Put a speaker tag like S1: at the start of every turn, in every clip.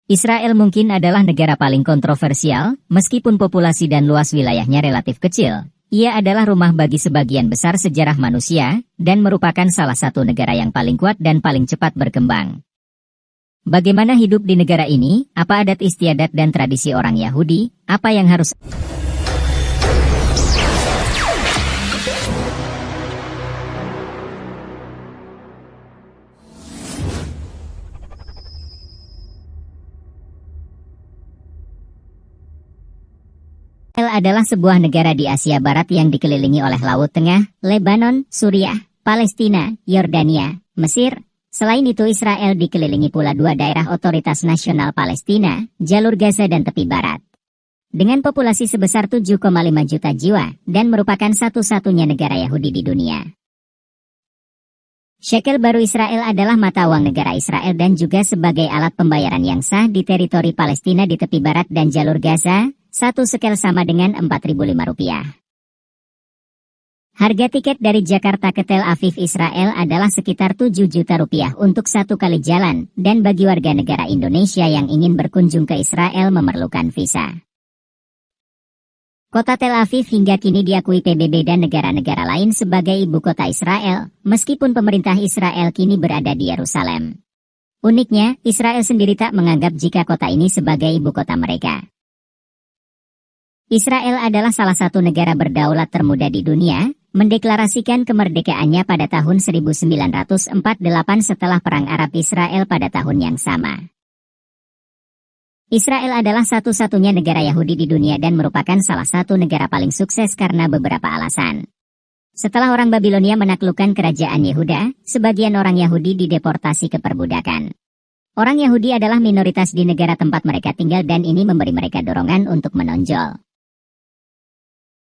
S1: Israel mungkin adalah negara paling kontroversial, meskipun populasi dan luas wilayahnya relatif kecil. Ia adalah rumah bagi sebagian besar sejarah manusia, dan merupakan salah satu negara yang paling kuat dan paling cepat berkembang. Bagaimana hidup di negara ini? Apa adat istiadat dan tradisi orang Yahudi? Apa yang harus Israel adalah sebuah negara di Asia Barat yang dikelilingi oleh Laut Tengah, Lebanon, Suriah, Palestina, Yordania, Mesir. Selain itu Israel dikelilingi pula dua daerah otoritas nasional Palestina, jalur Gaza dan tepi barat. Dengan populasi sebesar 7,5 juta jiwa, dan merupakan satu-satunya negara Yahudi di dunia. Shekel baru Israel adalah mata uang negara Israel dan juga sebagai alat pembayaran yang sah di teritori Palestina di tepi barat dan jalur Gaza. Satu shekel sama dengan Rp4.005. Harga tiket dari Jakarta ke Tel Aviv Israel adalah sekitar 7 juta rupiah untuk satu kali jalan, dan bagi warga negara Indonesia yang ingin berkunjung ke Israel memerlukan visa. Kota Tel Aviv hingga kini diakui PBB dan negara-negara lain sebagai ibu kota Israel, meskipun pemerintah Israel kini berada di Yerusalem. Uniknya, Israel sendiri tak menganggap jika kota ini sebagai ibu kota mereka. Israel adalah salah satu negara berdaulat termuda di dunia, mendeklarasikan kemerdekaannya pada tahun 1948 setelah Perang Arab-Israel pada tahun yang sama. Israel adalah satu-satunya negara Yahudi di dunia dan merupakan salah satu negara paling sukses karena beberapa alasan. Setelah orang Babilonia menaklukkan kerajaan Yehuda, sebagian orang Yahudi dideportasi ke perbudakan. Orang Yahudi adalah minoritas di negara tempat mereka tinggal dan ini memberi mereka dorongan untuk menonjol.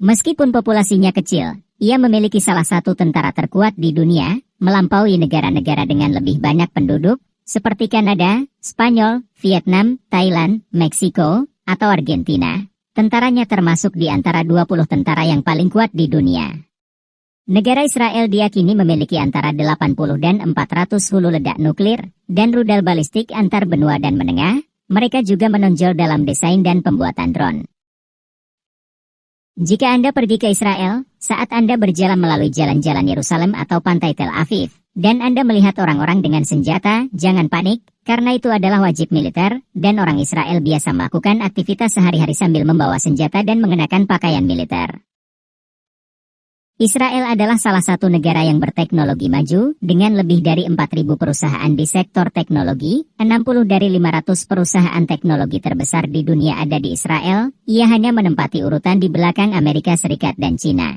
S1: Meskipun populasinya kecil, ia memiliki salah satu tentara terkuat di dunia, melampaui negara-negara dengan lebih banyak penduduk, seperti Kanada, Spanyol, Vietnam, Thailand, Meksiko, atau Argentina. Tentaranya termasuk di antara 20 tentara yang paling kuat di dunia. Negara Israel diyakini memiliki antara 80 dan 400 hulu ledak nuklir, dan rudal balistik antar benua dan menengah. Mereka juga menonjol dalam desain dan pembuatan drone. Jika Anda pergi ke Israel, saat Anda berjalan melalui jalan-jalan Yerusalem atau pantai Tel Aviv, dan Anda melihat orang-orang dengan senjata, jangan panik, karena itu adalah wajib militer, dan orang Israel biasa melakukan aktivitas sehari-hari sambil membawa senjata dan mengenakan pakaian militer. Israel adalah salah satu negara yang berteknologi maju, dengan lebih dari 4.000 perusahaan di sektor teknologi, 60 dari 500 perusahaan teknologi terbesar di dunia ada di Israel, ia hanya menempati urutan di belakang Amerika Serikat dan Cina.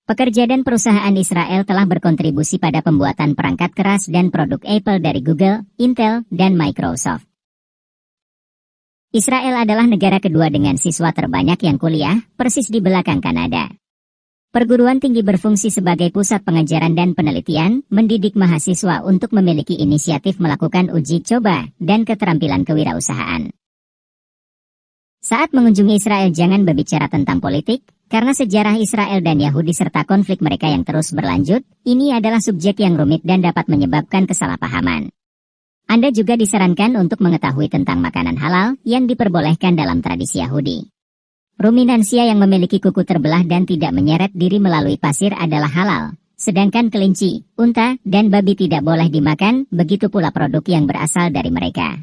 S1: Pekerja dan perusahaan Israel telah berkontribusi pada pembuatan perangkat keras dan produk Apple dari Google, Intel, dan Microsoft. Israel adalah negara kedua dengan siswa terbanyak yang kuliah, persis di belakang Kanada. Perguruan tinggi berfungsi sebagai pusat pengajaran dan penelitian, mendidik mahasiswa untuk memiliki inisiatif melakukan uji coba dan keterampilan kewirausahaan. Saat mengunjungi Israel jangan berbicara tentang politik, karena sejarah Israel dan Yahudi serta konflik mereka yang terus berlanjut, ini adalah subjek yang rumit dan dapat menyebabkan kesalahpahaman. Anda juga disarankan untuk mengetahui tentang makanan halal yang diperbolehkan dalam tradisi Yahudi. Ruminansia yang memiliki kuku terbelah dan tidak menyeret diri melalui pasir adalah halal, sedangkan kelinci, unta, dan babi tidak boleh dimakan, begitu pula produk yang berasal dari mereka.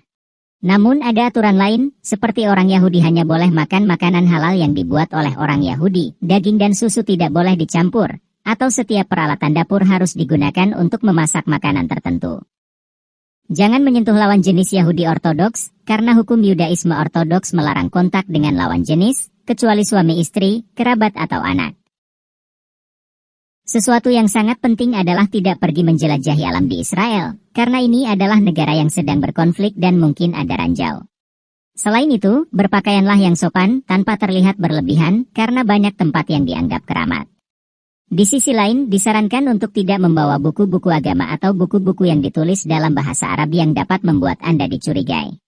S1: Namun ada aturan lain, seperti orang Yahudi hanya boleh makan makanan halal yang dibuat oleh orang Yahudi, daging dan susu tidak boleh dicampur, atau setiap peralatan dapur harus digunakan untuk memasak makanan tertentu. Jangan menyentuh lawan jenis Yahudi Ortodoks, karena hukum Yudaisme Ortodoks melarang kontak dengan lawan jenis, kecuali suami istri, kerabat atau anak. Sesuatu yang sangat penting adalah tidak pergi menjelajahi alam di Israel, karena ini adalah negara yang sedang berkonflik dan mungkin ada ranjau. Selain itu, berpakaianlah yang sopan, tanpa terlihat berlebihan, karena banyak tempat yang dianggap keramat. Di sisi lain, disarankan untuk tidak membawa buku-buku agama atau buku-buku yang ditulis dalam bahasa Arab yang dapat membuat Anda dicurigai.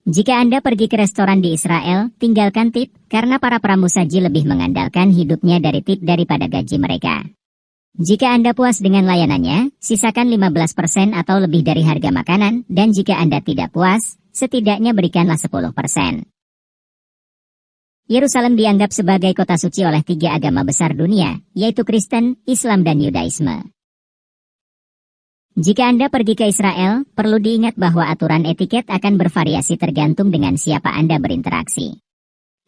S1: Jika Anda pergi ke restoran di Israel, tinggalkan tip, karena para pramusaji lebih mengandalkan hidupnya dari tip daripada gaji mereka. Jika Anda puas dengan layanannya, sisakan 15% atau lebih dari harga makanan, dan jika Anda tidak puas, setidaknya berikanlah 10%. Yerusalem dianggap sebagai kota suci oleh 3 agama besar dunia, yaitu Kristen, Islam dan Yudaisme. Jika Anda pergi ke Israel, perlu diingat bahwa aturan etiket akan bervariasi tergantung dengan siapa Anda berinteraksi.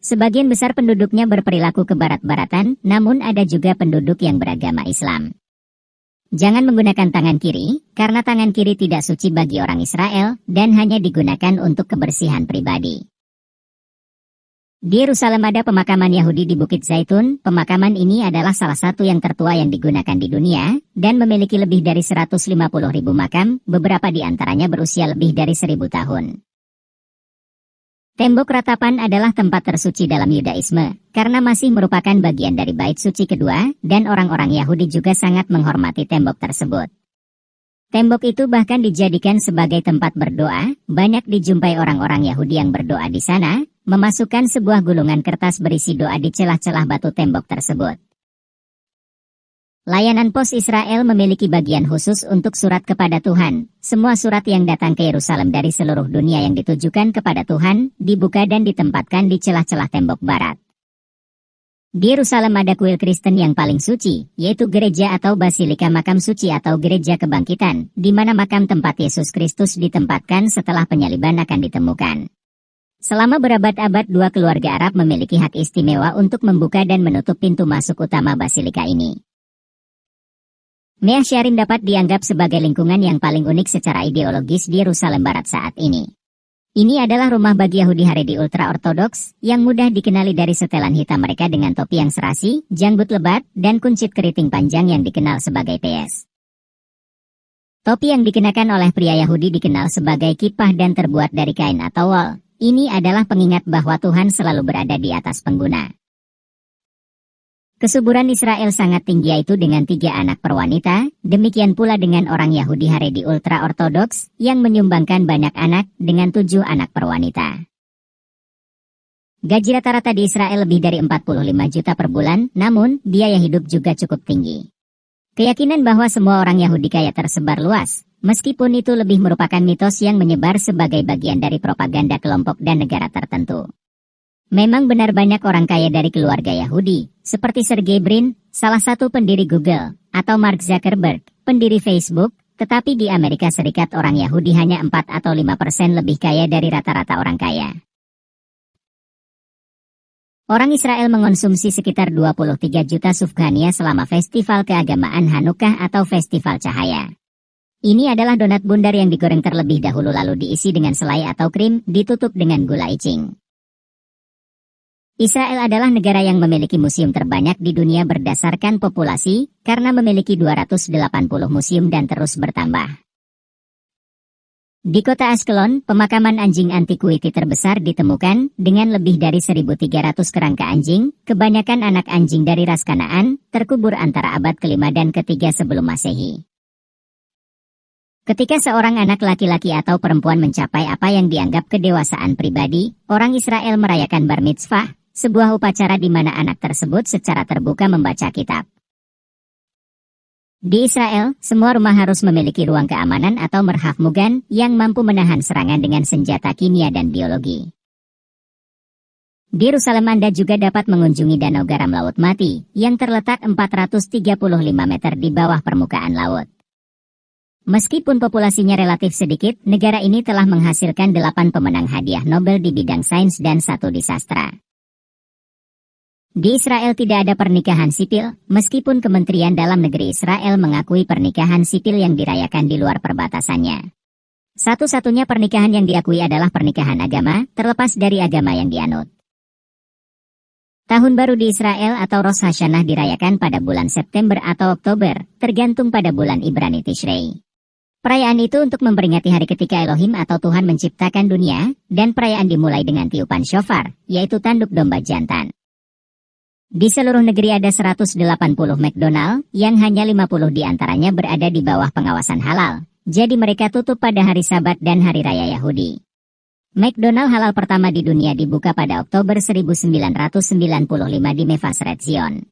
S1: Sebagian besar penduduknya berperilaku kebarat-baratan, namun ada juga penduduk yang beragama Islam. Jangan menggunakan tangan kiri, karena tangan kiri tidak suci bagi orang Israel, dan hanya digunakan untuk kebersihan pribadi. Di Yerusalem ada pemakaman Yahudi di Bukit Zaitun. Pemakaman ini adalah salah satu yang tertua yang digunakan di dunia, dan memiliki lebih dari 150.000 makam, beberapa di antaranya berusia lebih dari 1.000 tahun. Tembok ratapan adalah tempat tersuci dalam Yudaisme, karena masih merupakan bagian dari bait suci kedua, dan orang-orang Yahudi juga sangat menghormati tembok tersebut. Tembok itu bahkan dijadikan sebagai tempat berdoa. Banyak dijumpai orang-orang Yahudi yang berdoa di sana, memasukkan sebuah gulungan kertas berisi doa di celah-celah batu tembok tersebut. Layanan pos Israel memiliki bagian khusus untuk surat kepada Tuhan. Semua surat yang datang ke Yerusalem dari seluruh dunia yang ditujukan kepada Tuhan, dibuka dan ditempatkan di celah-celah tembok barat. Di Yerusalem ada kuil Kristen yang paling suci, yaitu gereja atau basilika makam suci atau gereja kebangkitan, di mana makam tempat Yesus Kristus ditempatkan setelah penyaliban akan ditemukan. Selama berabad-abad, 2 keluarga Arab memiliki hak istimewa untuk membuka dan menutup pintu masuk utama basilika ini. Mea Shearim dapat dianggap sebagai lingkungan yang paling unik secara ideologis di Yerusalem Barat saat ini. Ini adalah rumah bagi Yahudi Haredi ultra-ortodoks, yang mudah dikenali dari setelan hitam mereka dengan topi yang serasi, janggut lebat, dan kuncit keriting panjang yang dikenal sebagai peyes. Topi yang dikenakan oleh pria Yahudi dikenal sebagai kippah dan terbuat dari kain atau wol. Ini adalah pengingat bahwa Tuhan selalu berada di atas pengguna. Kesuburan Israel sangat tinggi, yaitu dengan 3 anak per wanita, demikian pula dengan orang Yahudi Haredi ultra-ortodoks, yang menyumbangkan banyak anak, dengan 7 anak per wanita. Gaji rata-rata di Israel lebih dari 45 juta per bulan, namun, biaya hidup juga cukup tinggi. Keyakinan bahwa semua orang Yahudi kaya tersebar luas, meskipun itu lebih merupakan mitos yang menyebar sebagai bagian dari propaganda kelompok dan negara tertentu. Memang benar banyak orang kaya dari keluarga Yahudi, seperti Sergey Brin, salah satu pendiri Google, atau Mark Zuckerberg, pendiri Facebook, tetapi di Amerika Serikat orang Yahudi hanya 4 atau 5% lebih kaya dari rata-rata orang kaya. Orang Israel mengonsumsi sekitar 23 juta sufganiyah selama festival keagamaan Hanukkah atau festival cahaya. Ini adalah donat bundar yang digoreng terlebih dahulu lalu diisi dengan selai atau krim, ditutup dengan gula icing. Israel adalah negara yang memiliki museum terbanyak di dunia berdasarkan populasi, karena memiliki 280 museum dan terus bertambah. Di kota Ashkelon, pemakaman anjing antiquity terbesar ditemukan, dengan lebih dari 1.300 kerangka anjing, kebanyakan anak anjing dari ras Kanaan, terkubur antara abad ke-5 dan ke-3 sebelum Masehi. Ketika seorang anak laki-laki atau perempuan mencapai apa yang dianggap kedewasaan pribadi, orang Israel merayakan bar mitzvah, sebuah upacara di mana anak tersebut secara terbuka membaca kitab. Di Israel, semua rumah harus memiliki ruang keamanan atau merhaf mugan yang mampu menahan serangan dengan senjata kimia dan biologi. Di Yerusalem Anda juga dapat mengunjungi Danau Garam Laut Mati, yang terletak 435 meter di bawah permukaan laut. Meskipun populasinya relatif sedikit, negara ini telah menghasilkan 8 pemenang hadiah Nobel di bidang sains dan 1 di sastra. Di Israel tidak ada pernikahan sipil, meskipun Kementerian Dalam Negeri Israel mengakui pernikahan sipil yang dirayakan di luar perbatasannya. Satu-satunya pernikahan yang diakui adalah pernikahan agama, terlepas dari agama yang dianut. Tahun baru di Israel atau Rosh Hashanah dirayakan pada bulan September atau Oktober, tergantung pada bulan Ibrani Tishrei. Perayaan itu untuk memperingati hari ketika Elohim atau Tuhan menciptakan dunia, dan perayaan dimulai dengan tiupan shofar, yaitu tanduk domba jantan. Di seluruh negeri ada 180 McDonald, yang hanya 50 diantaranya berada di bawah pengawasan halal, jadi mereka tutup pada hari Sabat dan Hari Raya Yahudi. McDonald halal pertama di dunia dibuka pada Oktober 1995 di Mevaseret Zion.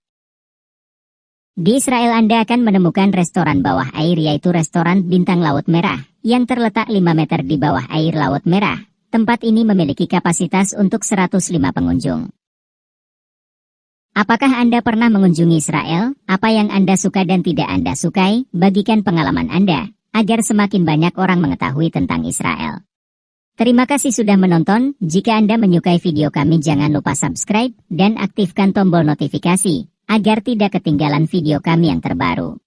S1: Di Israel Anda akan menemukan restoran bawah air, yaitu restoran Bintang Laut Merah, yang terletak 5 meter di bawah air Laut Merah. Tempat ini memiliki kapasitas untuk 105 pengunjung. Apakah Anda pernah mengunjungi Israel? Apa yang Anda suka dan tidak Anda sukai? Bagikan pengalaman Anda, agar semakin banyak orang mengetahui tentang Israel. Terima kasih sudah menonton. Jika Anda menyukai video kami, jangan lupa subscribe dan aktifkan tombol notifikasi, agar tidak ketinggalan video kami yang terbaru.